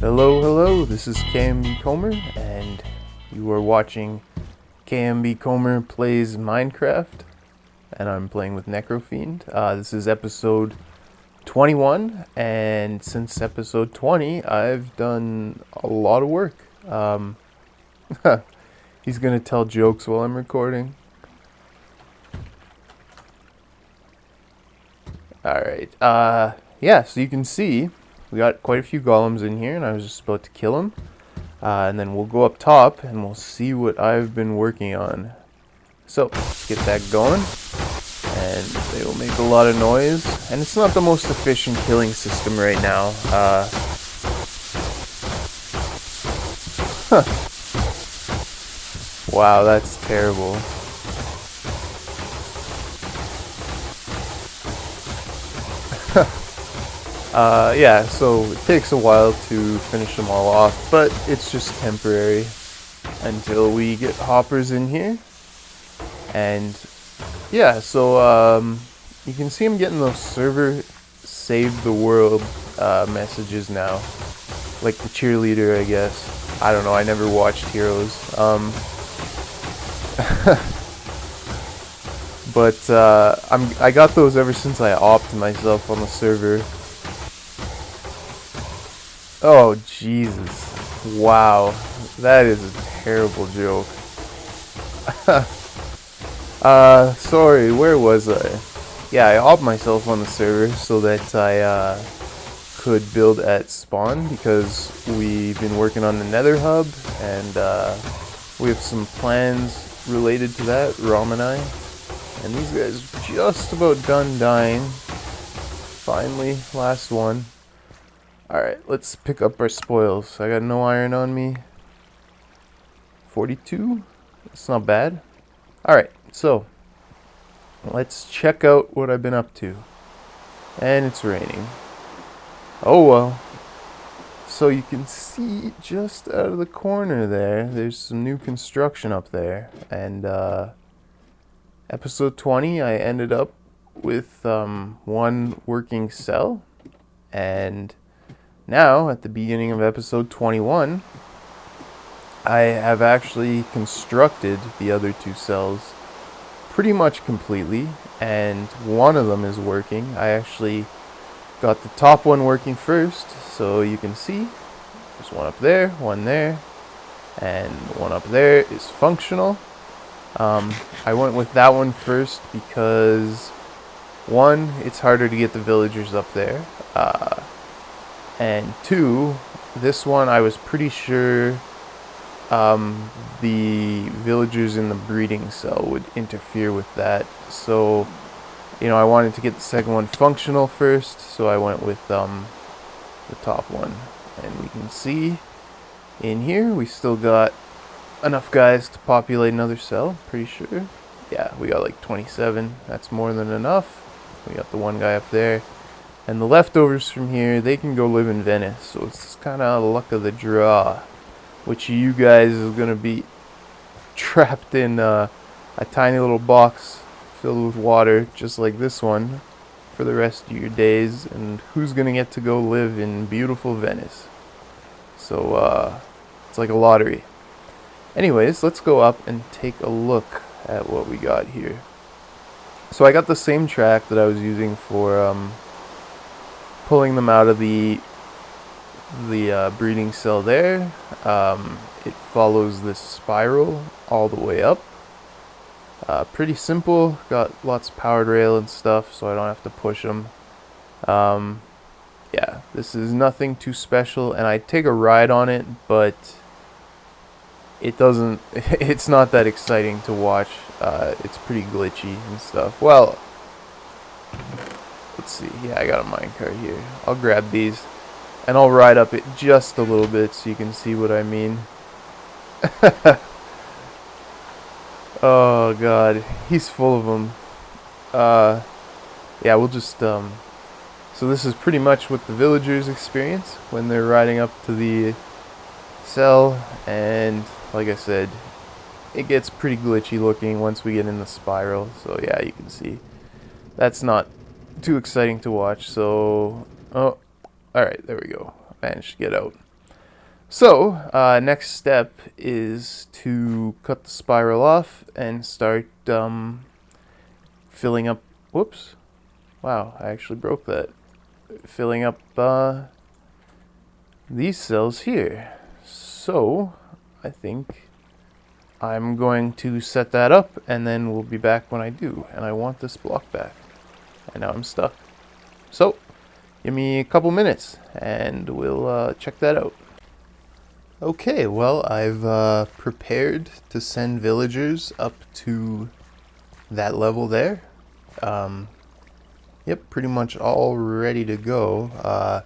Hello, this is KMBKomhyr, and you are watching KMBKomhyr Plays Minecraft, and I'm playing with Necrofiend. This is episode 21, and since episode 20, I've done a lot of work. He's gonna tell jokes while I'm recording. Alright, yeah, so you can see we got quite a few golems in here, and I was just about to kill them. And then we'll go up top, and we'll see what I've been working on. So, let's get that going. And they will make a lot of noise. And it's not the most efficient killing system right now. Wow, that's terrible. Yeah, so it takes a while to finish them all off, but it's just temporary until we get hoppers in here. And yeah, so you can see I'm getting those server save the world messages now, like the cheerleader, I guess. I don't know, I never watched Heroes. But I got those ever since I opped myself on the server. Oh, Jesus. Wow. That is a terrible joke. Sorry, where was I? Yeah, I opped myself on the server so that I could build at spawn, because we've been working on the Nether hub, and we have some plans related to that, Rom and I. And these guys are just about done dying. Finally, last one. Alright, let's pick up our spoils. I got no iron on me. 42? That's not bad. Alright, so let's check out what I've been up to. And it's raining. Oh well. So you can see just out of the corner there's some new construction up there. And episode 20, I ended up with one working cell. And now, at the beginning of episode 21, I have actually constructed the other two cells pretty much completely, and one of them is working. I actually got the top one working first, so you can see there's one up there, one there, and one up there is functional. I went with that one first because, one, it's harder to get the villagers up there. And two, this one I was pretty sure the villagers in the breeding cell would interfere with that. So, you know, I wanted to get the second one functional first, so I went with the top one. And we can see in here we still got enough guys to populate another cell, pretty sure. Yeah, we got like 27. That's more than enough. We got the one guy up there. And the leftovers from here, they can go live in Venice. So it's kind of luck of the draw. Which you guys are going to be trapped in a tiny little box filled with water, just like this one, for the rest of your days. And who's going to get to go live in beautiful Venice? So it's like a lottery. Anyways, let's go up and take a look at what we got here. So I got the same track that I was using for pulling them out of the breeding cell there. It follows this spiral all the way up. Pretty simple. Got lots of powered rail and stuff, so I don't have to push them. Yeah, this is nothing too special, and I take a ride on it, but it's not that exciting to watch. It's pretty glitchy and stuff. Well, let's see. Yeah, I got a minecart here. I'll grab these, and I'll ride up it just a little bit so you can see what I mean. Oh god, he's full of them. Yeah, we'll just so this is pretty much what the villagers experience when they're riding up to the cell, and like I said, it gets pretty glitchy looking once we get in the spiral. So yeah, you can see that's not too exciting to watch. So, oh, alright, there we go. Managed to get out. So, next step is to cut the spiral off and start filling up. Whoops. Wow, I actually broke that. Filling up these cells here. So, I think I'm going to set that up, and then we'll be back when I do. And I want this block back. And now I'm stuck. So, give me a couple minutes, and we'll check that out. Okay, well, I've prepared to send villagers up to that level there. Yep, pretty much all ready to go.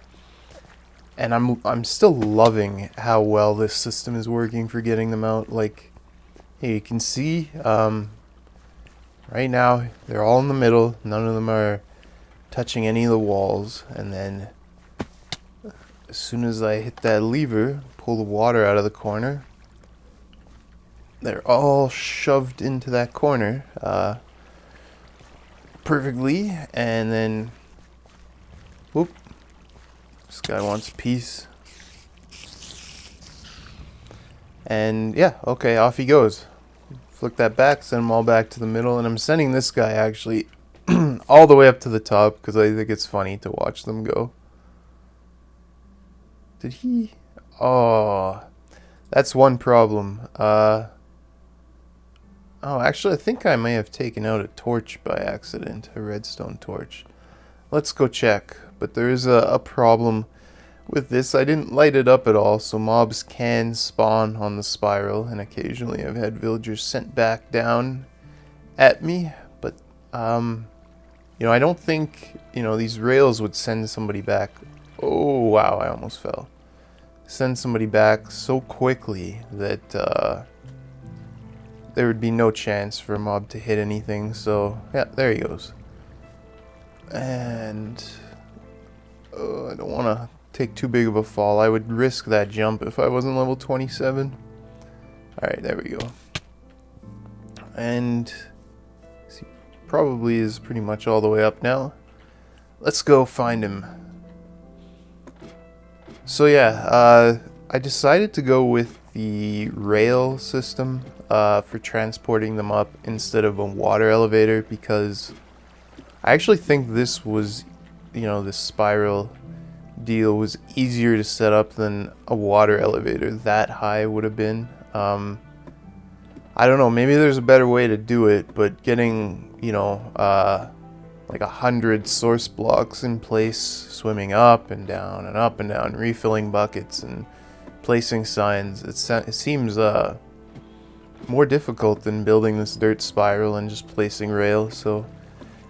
And I'm still loving how well this system is working for getting them out. Like, hey, you can see right now they're all in the middle. None of them are touching any of the walls. And then as soon as I hit that lever, pull the water out of the corner, they're all shoved into that corner perfectly. And then, whoop, this guy wants a piece. And yeah, okay, off he goes. Flick that back, send them all back to the middle. And I'm sending this guy actually all the way up to the top because I think it's funny to watch them go. Did he? Oh, that's one problem. Oh, actually, I think I may have taken out a torch by accident, a redstone torch. Let's go check. But there is a problem with this. I didn't light it up at all, so mobs can spawn on the spiral, and occasionally I've had villagers sent back down at me. But, you know, I don't think, you know, these rails would send somebody back. Oh, wow, I almost fell. Send somebody back so quickly that there would be no chance for a mob to hit anything. So yeah, there he goes. And I don't want to take too big of a fall. I would risk that jump if I wasn't level 27. Alright, there we go. And he probably is pretty much all the way up now. Let's go find him. So yeah, I decided to go with the rail system for transporting them up instead of a water elevator because I actually think this was, you know, this spiral deal was easier to set up than a water elevator that high would have been. I don't know, maybe there's a better way to do it, but getting, you know, like 100 source blocks in place, swimming up and down and up and down, refilling buckets and placing signs. It seems more difficult than building this dirt spiral and just placing rails. So,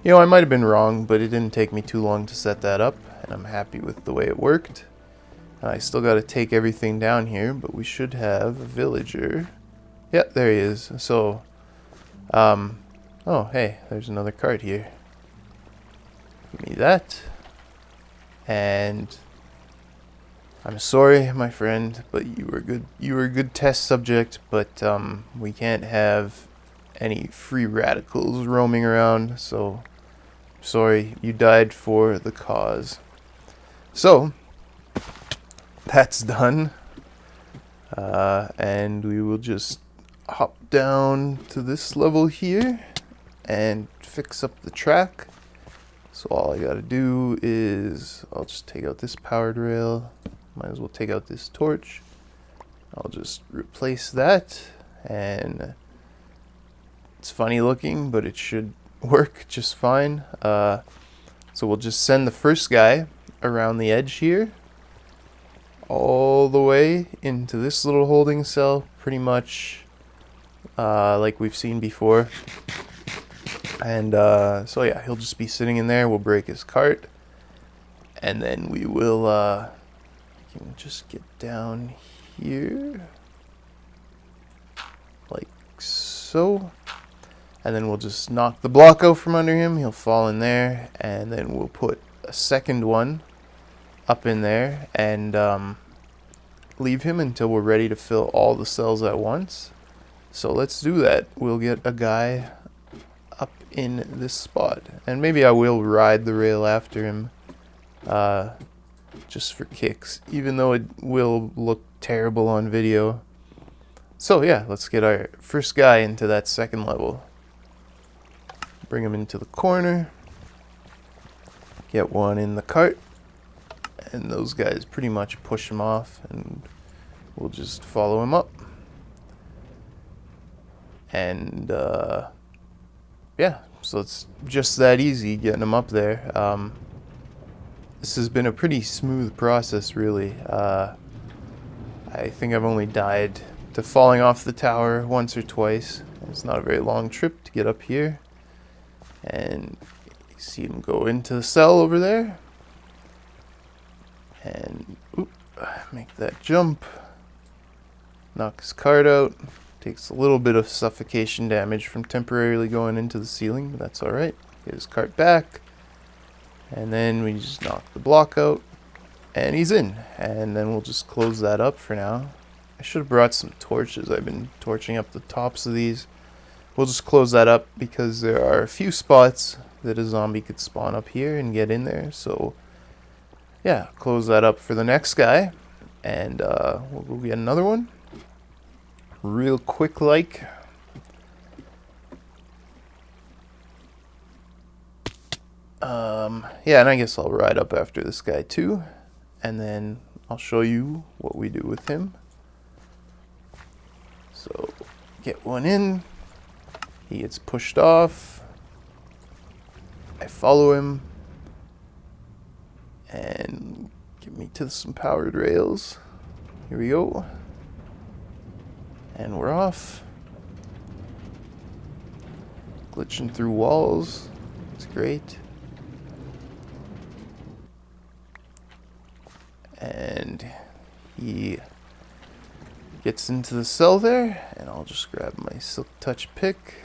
you know, I might have been wrong, but it didn't take me too long to set that up, and I'm happy with the way it worked. I still got to take everything down here, but we should have a villager. Yeah, there he is. So, oh, hey, there's another cart here. Give me that. And I'm sorry, my friend, but you were good. You were a good test subject, but we can't have any free radicals roaming around. So sorry, you died for the cause. So that's done, and we will just hop down to this level here and fix up the track. So all I gotta do is, I'll just take out this powered rail, might as well take out this torch, I'll just replace that, and it's funny looking, but it should work just fine. So we'll just send the first guy around the edge here, all the way into this little holding cell, pretty much like we've seen before. And so yeah, he'll just be sitting in there. We'll break his cart, and then we will can just get down here like so, and then we'll just knock the block out from under him. He'll fall in there, and then we'll put a second one up in there and leave him until we're ready to fill all the cells at once. So let's do that. We'll get a guy up in this spot, and maybe I will ride the rail after him just for kicks, even though it will look terrible on video. So yeah, let's get our first guy into that second level. Bring him into the corner. Get one in the cart. And those guys pretty much push him off, and we'll just follow him up. And yeah, so it's just that easy getting him up there. This has been a pretty smooth process, really. I think I've only died to falling off the tower once or twice. It's not a very long trip to get up here. And you see him go into the cell over there. And make that jump. Knock his card out. Takes a little bit of suffocation damage from temporarily going into the ceiling, but that's alright. Get his cart back. And then we just knock the block out. And he's in. And then we'll just close that up for now. I should have brought some torches. I've been torching up the tops of these. We'll just close that up because there are a few spots that a zombie could spawn up here and get in there. So yeah, close that up for the next guy. And we'll go get another one. Real quick like. Yeah, and I guess I'll ride up after this guy too. And then I'll show you what we do with him. So, get one in. He gets pushed off. I follow him. And get me to some powered rails. Here we go. And we're off. Glitching through walls. It's great. And he gets into the cell there, and I'll just grab my silk touch pick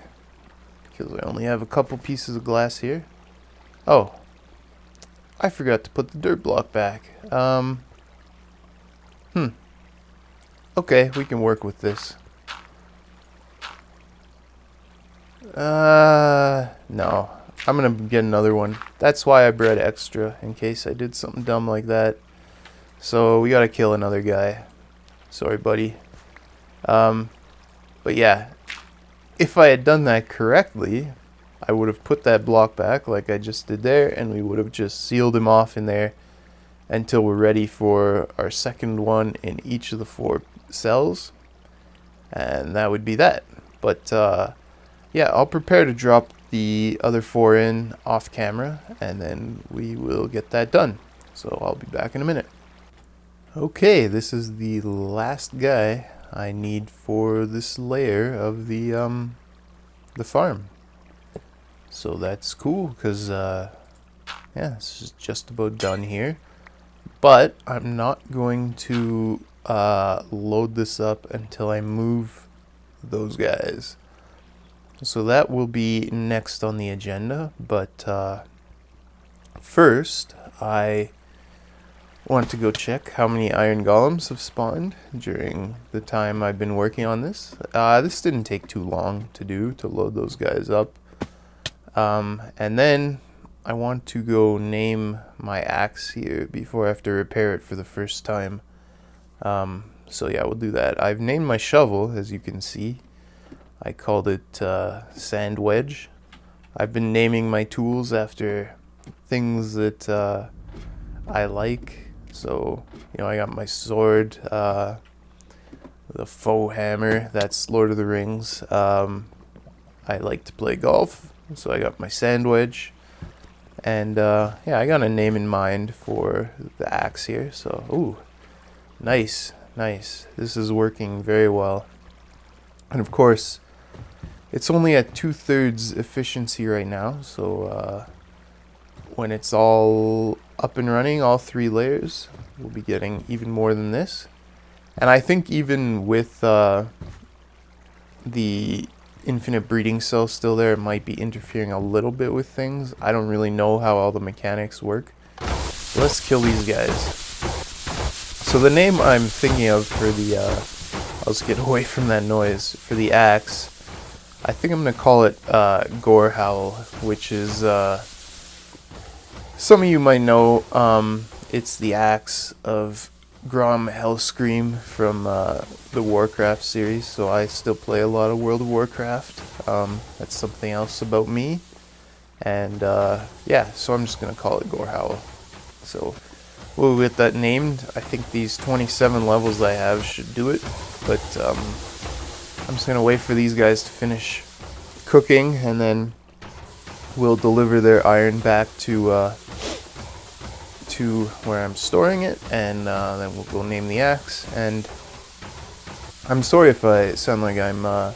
because I only have a couple pieces of glass here. Oh, I forgot to put the dirt block back. Okay, we can work with this. No. I'm gonna get another one. That's why I bred extra, in case I did something dumb like that. So we gotta kill another guy. Sorry, buddy. But yeah, if I had done that correctly, I would have put that block back like I just did there, and we would have just sealed him off in there until we're ready for our second one in each of the 4 cells. And that would be that. But yeah, I'll prepare to drop the other 4 in off camera, and then we will get that done. So I'll be back in a minute. Okay, this is the last guy I need for this layer of the farm. So that's cool, because yeah, this is just about done here. But I'm not going to load this up until I move those guys. So that will be next on the agenda. But first, I want to go check how many iron golems have spawned during the time I've been working on this. This didn't take too long to do, to load those guys up. And then I want to go name my axe here before I have to repair it for the first time. So yeah, we'll do that. I've named my shovel, as you can see. I called it Sand Wedge. I've been naming my tools after things that I like. So, you know, I got my sword, the faux hammer, that's Lord of the Rings. I like to play golf, so I got my sand wedge. And yeah, I got a name in mind for the axe here. So, ooh, nice, nice. This is working very well. And of course, it's only at 2/3 efficiency right now. So when it's all up and running, all 3 layers, we'll be getting even more than this. And I think even with the infinite breeding cell still there, it might be interfering a little bit with things. I don't really know how all the mechanics work. Let's kill these guys. So the name I'm thinking of for the I'll just get away from that noise, for the axe, I think I'm gonna call it Gore Howl, which is some of you might know, It's the axe of Grom Hellscream from the Warcraft series, so I still play a lot of World of Warcraft. That's something else about me. And yeah, so I'm just going to call it Gorehowl. So we'll get that named. I think these 27 levels I have should do it, but I'm just going to wait for these guys to finish cooking, and then we'll deliver their iron back to where I'm storing it, and then we'll go name the axe. And I'm sorry if I sound like I'm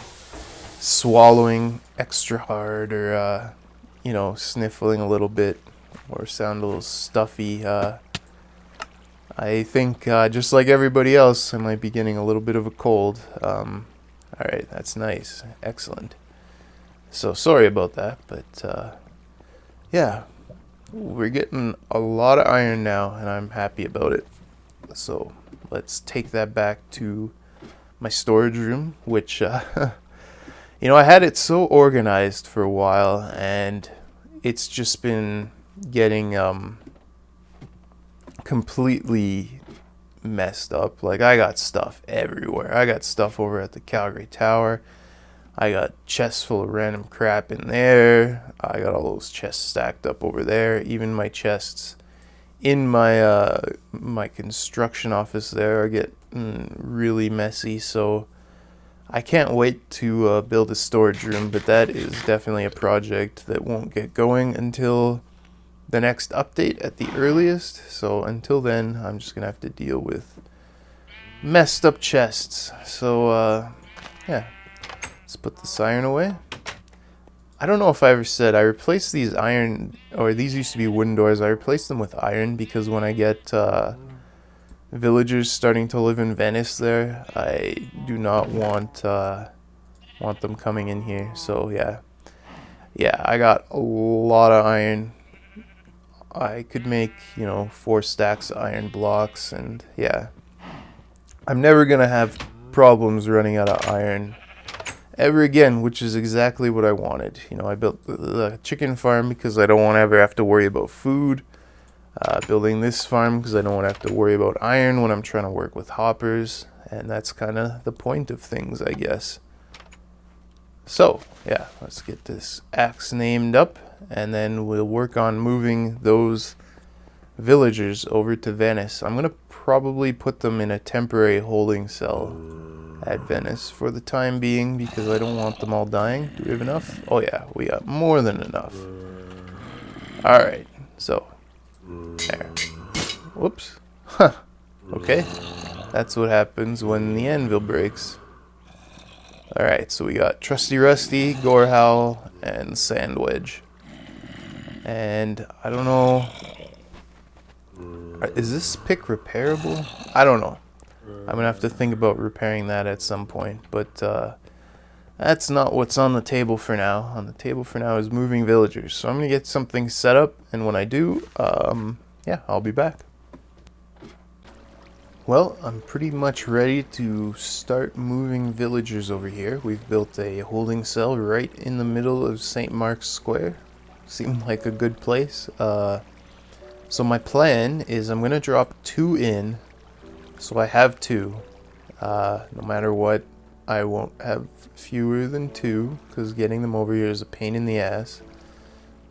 swallowing extra hard, or you know, sniffling a little bit, or sound a little stuffy. I think just like everybody else, I might be getting a little bit of a cold. Alright, that's nice. Excellent. So sorry about that, but yeah, we're getting a lot of iron now, and I'm happy about it. So let's take that back to my storage room, which you know, I had it so organized for a while, and it's just been getting completely messed up. Like, I got stuff everywhere. I got stuff over at the Calgary Tower. I got chests full of random crap in there. I got all those chests stacked up over there. Even my chests in my my construction office there are getting really messy. So I can't wait to build a storage room, but that is definitely a project that won't get going until the next update at the earliest. So until then, I'm just gonna have to deal with messed up chests. So yeah, let's put this iron away. I don't know if I ever said, I replaced these iron, or these used to be wooden doors. I replaced them with iron because when I get villagers starting to live in Venice there, I do not want them coming in here. So yeah, I got a lot of iron. I could make, you know, 4 stacks of iron blocks, and yeah, I'm never gonna have problems running out of iron ever again, which is exactly what I wanted. You know, I built the chicken farm because I don't want to ever have to worry about food. Building this farm because I don't want to have to worry about iron when I'm trying to work with hoppers, and that's kind of the point of things, I guess. So yeah, let's get this axe named up, and then we'll work on moving those villagers over to Venice. I'm gonna probably put them in a temporary holding cell at Venice for the time being because I don't want them all dying. Do we have enough? Oh yeah, we got more than enough. Alright, so there. Whoops. Huh. Okay. That's what happens when the anvil breaks. Alright, so we got Trusty Rusty, Gorehowl, and Sandwedge. And I don't know. Is this pick repairable? I don't know. I'm gonna have to think about repairing that at some point, but that's not what's on the table for now. On the table for now is moving villagers. So I'm gonna get something set up, and when I do, yeah, I'll be back. Well, I'm pretty much ready to start moving villagers over here. We've built a holding cell right in the middle of St. Mark's Square. Seemed like a good place. So my plan is I'm gonna drop 2 in. So I have 2. No matter what, I won't have fewer than 2 because getting them over here is a pain in the ass.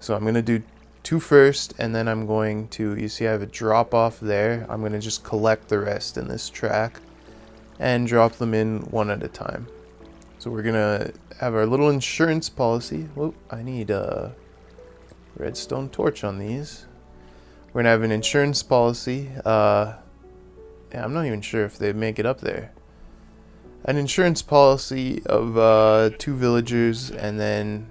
So I'm going to do 2 first, and then I'm going to, you see I have a drop off there. I'm going to just collect the rest in this track and drop them in one at a time. So we're going to have our little insurance policy. Whoa, I need a redstone torch on these. We're going to have an insurance policy. Yeah, I'm not even sure if they make it up there. An insurance policy of 2 villagers, and then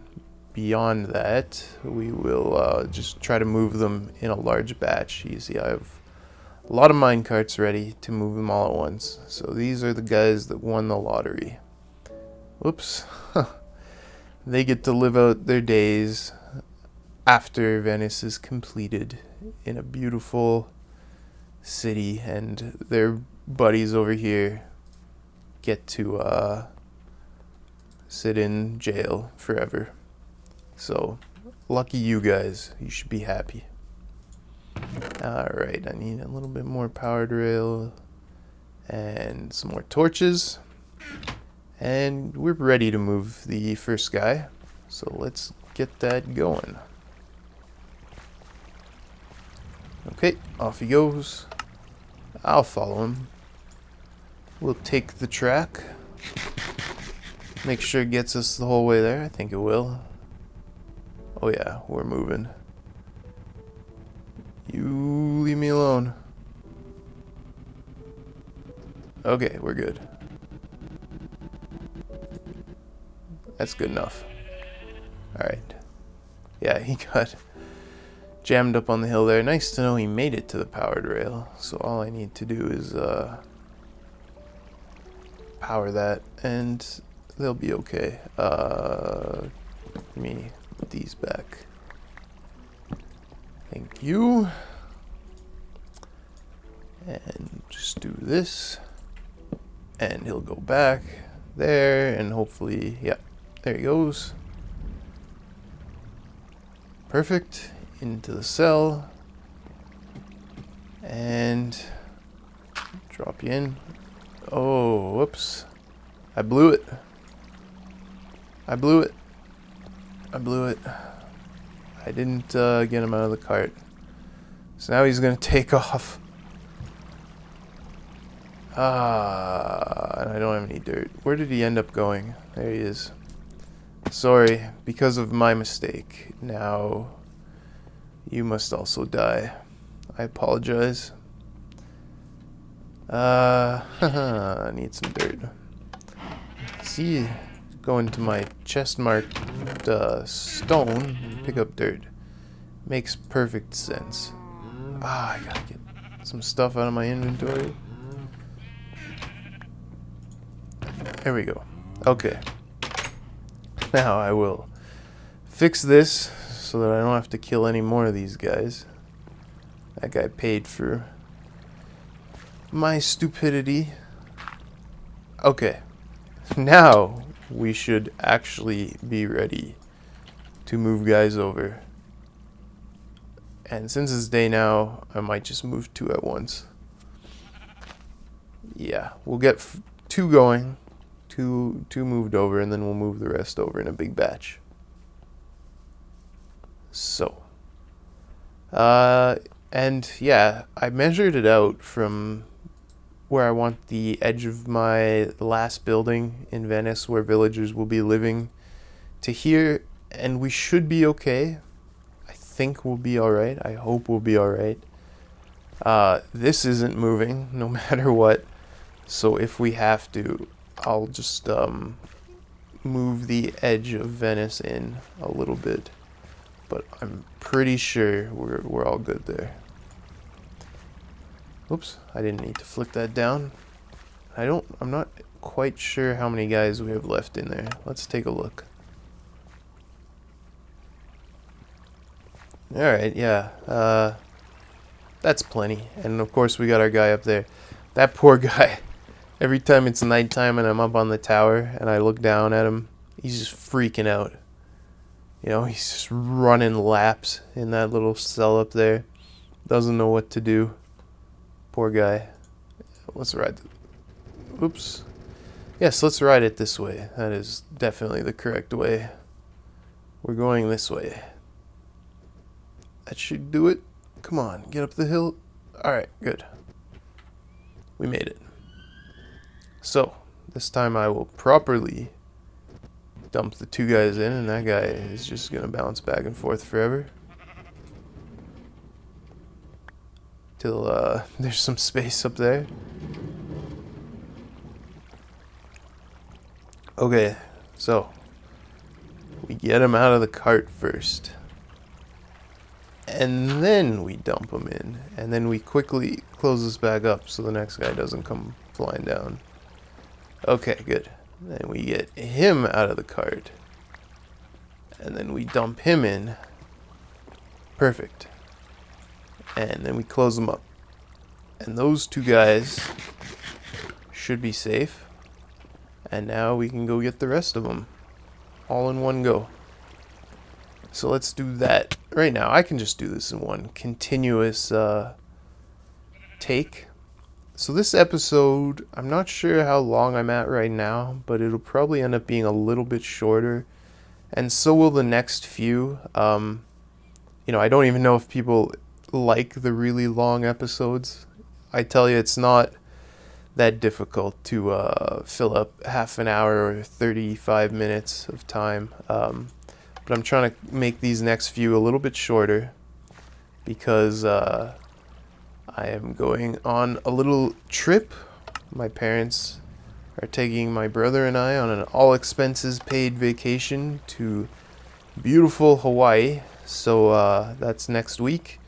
beyond that, we will just try to move them in a large batch. You see, I have a lot of minecarts ready to move them all at once. So these are the guys that won the lottery. Whoops. They get to live out their days after Venice is completed in a beautiful city, and their buddies over here get to sit in jail forever. So lucky you guys, you should be happy. Alright, I need a little bit more powered rail and some more torches. And we're ready to move the first guy. So let's get that going. Okay, off he goes. I'll follow him. We'll take the track. Make sure it gets us the whole way there. I think it will. Oh yeah, we're moving. You leave me alone. Okay, we're good. That's good enough. Alright. Yeah, he got jammed up on the hill there. Nice to know he made it to the powered rail. So all I need to do is power that and they'll be okay. Let me put these back. Thank you. And just do this. And he'll go back there and hopefully, yeah, there he goes. Perfect. Into the cell. And drop you in. Oh, whoops. I blew it. I blew it. I blew it. I didn't get him out of the cart. So now he's going to take off. And I don't have any dirt. Where did he end up going? There he is. Sorry, because of my mistake. Now, you must also die. I apologize. I need some dirt. See, go into my chest marked stone, pick up dirt. Makes perfect sense. I gotta get some stuff out of my inventory. There we go. Okay. Now I will fix this so that I don't have to kill any more of these guys. That guy paid for my stupidity. Okay. Now we should actually be ready to move guys over. And since it's day now, I might just move 2 at once. Yeah, we'll get 2 going, 2 moved over, and then we'll move the rest over in a big batch. So, and yeah, I measured it out from where I want the edge of my last building in Venice, where villagers will be living, to here, and we should be okay. I think we'll be alright. I hope we'll be alright. This isn't moving, no matter what. So if we have to, I'll just move the edge of Venice in a little bit. But I'm pretty sure we're all good there. Oops, I didn't need to flick that down. I'm not quite sure how many guys we have left in there. Let's take a look. Alright, yeah. That's plenty. And of course we got our guy up there. That poor guy. Every time it's nighttime and I'm up on the tower and I look down at him, he's just freaking out. You know, he's just running laps in that little cell up there. Doesn't know what to do. Poor guy. Let's ride. Oops. Yes, let's ride it this way. That is definitely the correct way. We're going this way. That should do it. Come on, get up the hill. Alright, good. We made it. So, this time I will properly dump the 2 guys in, and that guy is just going to bounce back and forth forever. Till there's some space up there. Okay, so we get him out of the cart first. And then we dump him in. And then we quickly close this back up so the next guy doesn't come flying down. Okay, good. Then we get him out of the cart. And then we dump him in. Perfect. And then we close them up. And those 2 guys should be safe. And now we can go get the rest of them. All in one go. So let's do that right now. I can just do this in one continuous take. So this episode, I'm not sure how long I'm at right now, but it'll probably end up being a little bit shorter. And so will the next few. I don't even know if people like the really long episodes. I tell you, it's not that difficult to fill up half an hour or 35 minutes of time. But I'm trying to make these next few a little bit shorter because I am going on a little trip. My parents are taking my brother and I on an all expenses paid vacation to beautiful Hawaii. So that's next week.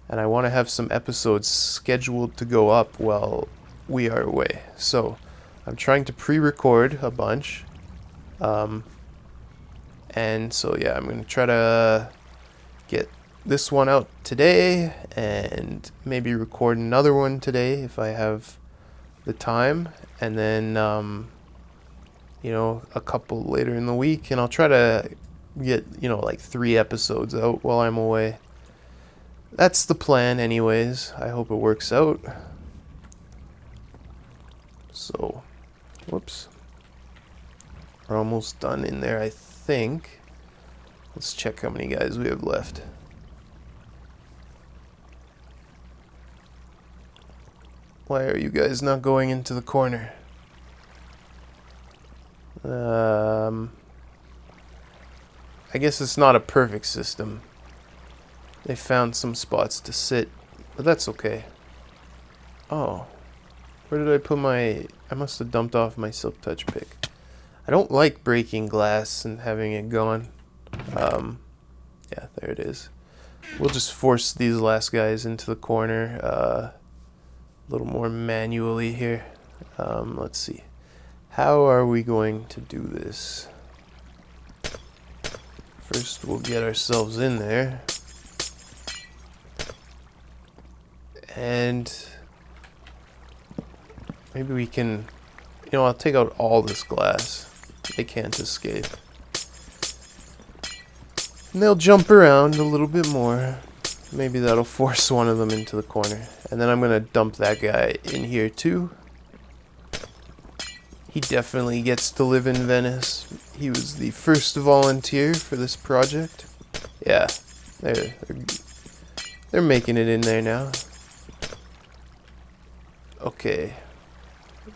And I want to have some episodes scheduled to go up while we are away. So I'm trying to pre-record a bunch. And so yeah, I'm going to try to get this one out today and maybe record another one today if I have the time. And then, a couple later in the week. And I'll try to get, like 3 episodes out while I'm away. That's the plan anyways. I hope it works out. So, whoops. We're almost done in there, I think. Let's check how many guys we have left. Why are you guys not going into the corner? I guess it's not a perfect system. They found some spots to sit, but that's okay. Oh, where did I put my... I must have dumped off my silk touch pick. I don't like breaking glass and having it gone. Yeah, there it is. We'll just force these last guys into the corner a little more manually here. Let's see. How are we going to do this? First, we'll get ourselves in there. And maybe we can, I'll take out all this glass. They can't escape. And they'll jump around a little bit more. Maybe that'll force one of them into the corner. And then I'm going to dump that guy in here too. He definitely gets to live in Venice. He was the first volunteer for this project. Yeah, they're making it in there now. Okay,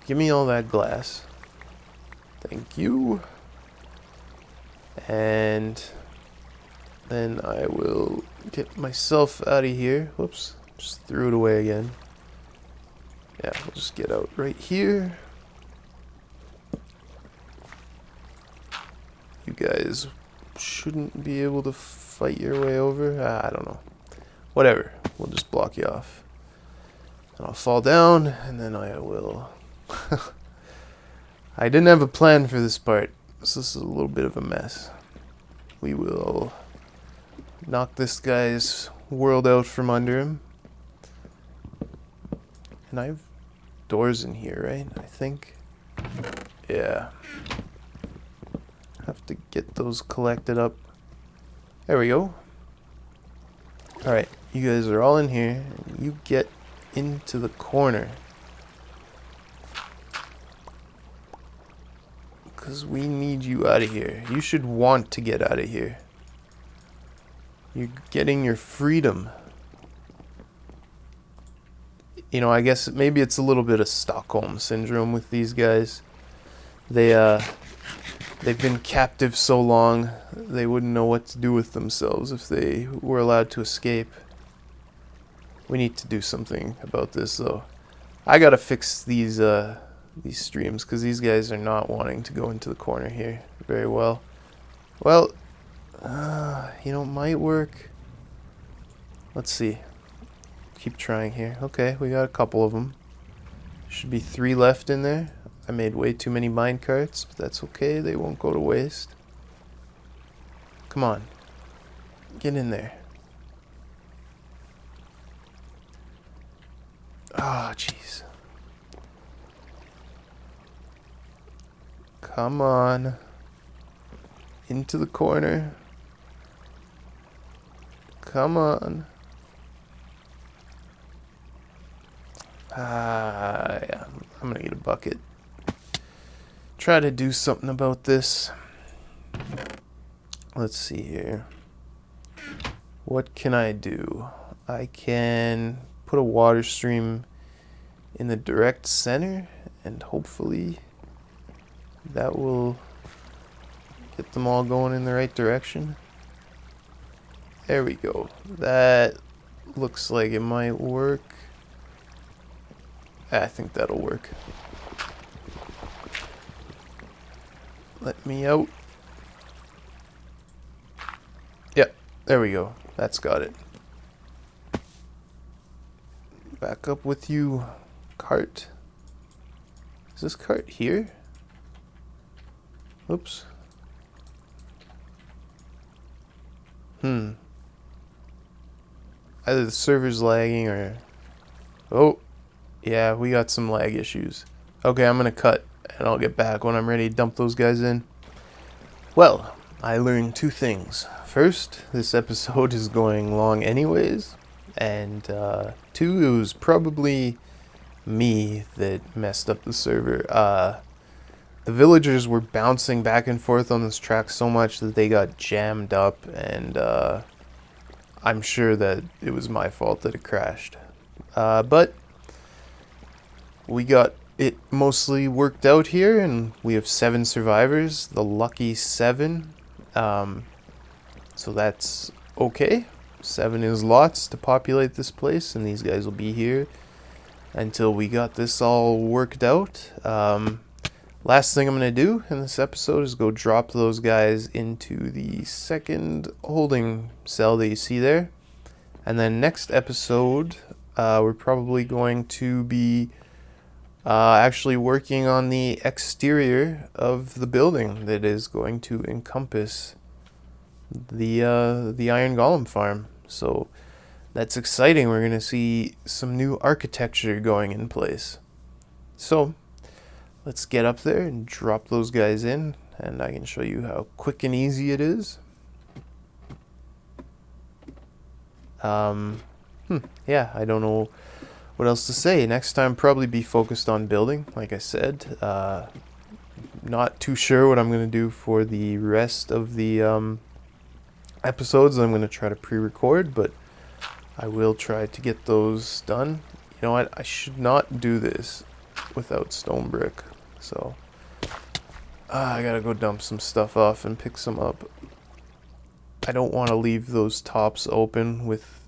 give me all that glass. Thank you. And then I will get myself out of here. Whoops, just threw it away again. Yeah, we'll just get out right here. You guys shouldn't be able to fight your way over. I don't know. Whatever, we'll just block you off. And I'll fall down, and then I will... I didn't have a plan for this part, so this is a little bit of a mess. We will knock this guy's world out from under him. And I have doors in here, right? I think. Yeah. Have to get those collected up. There we go. Alright, you guys are all in here. You get into the corner. Because we need you out of here. You should want to get out of here. You're getting your freedom. I guess maybe it's a little bit of Stockholm syndrome with these guys. They've been captive so long, they wouldn't know what to do with themselves if they were allowed to escape. We need to do something about this, though. I gotta fix these streams, because these guys are not wanting to go into the corner here very well. Well, it might work. Let's see. Keep trying here. Okay, we got a couple of them. Should be 3 left in there. I made way too many mine carts, but that's okay. They won't go to waste. Come on. Get in there. Ah, jeez. Come on. Into the corner. Come on. Yeah. I'm gonna get a bucket. Try to do something about this. Let's see here. What can I do? I can put a water stream in the direct center, and hopefully that will get them all going in the right direction. There we go. That looks like it might work. I think that'll work. Let me out. Yep, there we go. That's got it. Back up with you, cart. Is this cart here? Oops. Either the server's lagging or... Oh, yeah, we got some lag issues. Okay, I'm gonna cut, and I'll get back when I'm ready to dump those guys in. Well, I learned two things. First, this episode is going long anyways, and two, it was probably me that messed up the server. The villagers were bouncing back and forth on this track so much that they got jammed up, and I'm sure that it was my fault that it crashed. But we got it mostly worked out here, and we have 7 survivors, the lucky 7. So that's okay. 7 is lots to populate this place, and these guys will be here until we got this all worked out. Last thing I'm going to do in this episode is go drop those guys into the second holding cell that you see there. And then next episode, we're probably going to be actually working on the exterior of the building that is going to encompass the Iron Golem farm. So that's exciting. We're going to see some new architecture going in place. So let's get up there and drop those guys in, and I can show you how quick and easy it is. Yeah, I don't know what else to say. Next time probably be focused on building, like I said. Not too sure what I'm going to do for the rest of the episodes I'm going to try to pre-record, but I will try to get those done. You know what? I should not do this without stone brick. So I gotta go dump some stuff off and pick some up. I don't want to leave those tops open with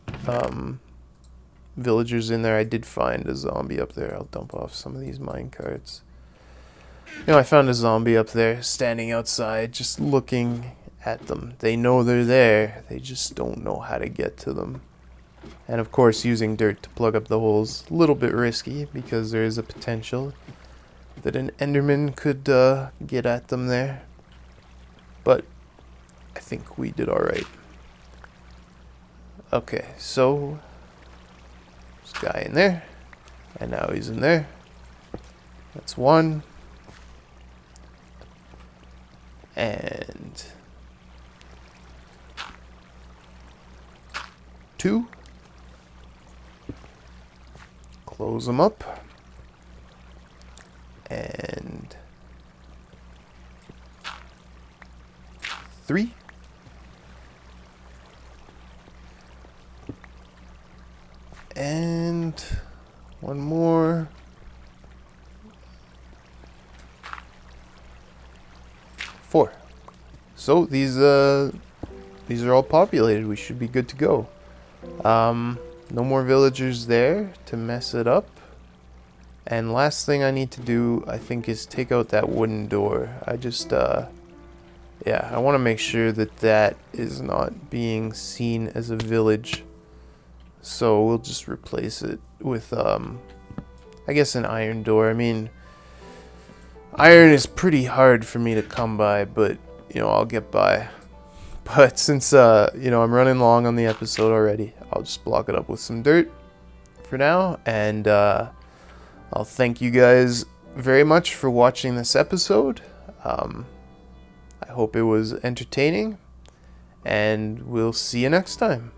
villagers in there. I did find a zombie up there. I'll dump off some of these mine carts. You know, I found a zombie up there standing outside just looking at them. They know they're there, they just don't know how to get to them. And of course, using dirt to plug up the holes, a little bit risky because there is a potential that an Enderman could get at them there. But I think we did alright. Okay, so this guy in there, and now he's in there. That's 1. And 2. Close them up. And 3. And 1 more. 4. So these are all populated. We should be good to go. No more villagers there to mess it up. And last thing I need to do, I think, is take out that wooden door. I just, yeah, I want to make sure that that is not being seen as a village. So we'll just replace it with, I guess, an iron door. I mean, iron is pretty hard for me to come by, but, you know, I'll get by. But since, you know, I'm running long on the episode already, I'll just block it up with some dirt for now. And, I'll thank you guys very much for watching this episode. I hope it was entertaining, and we'll see you next time.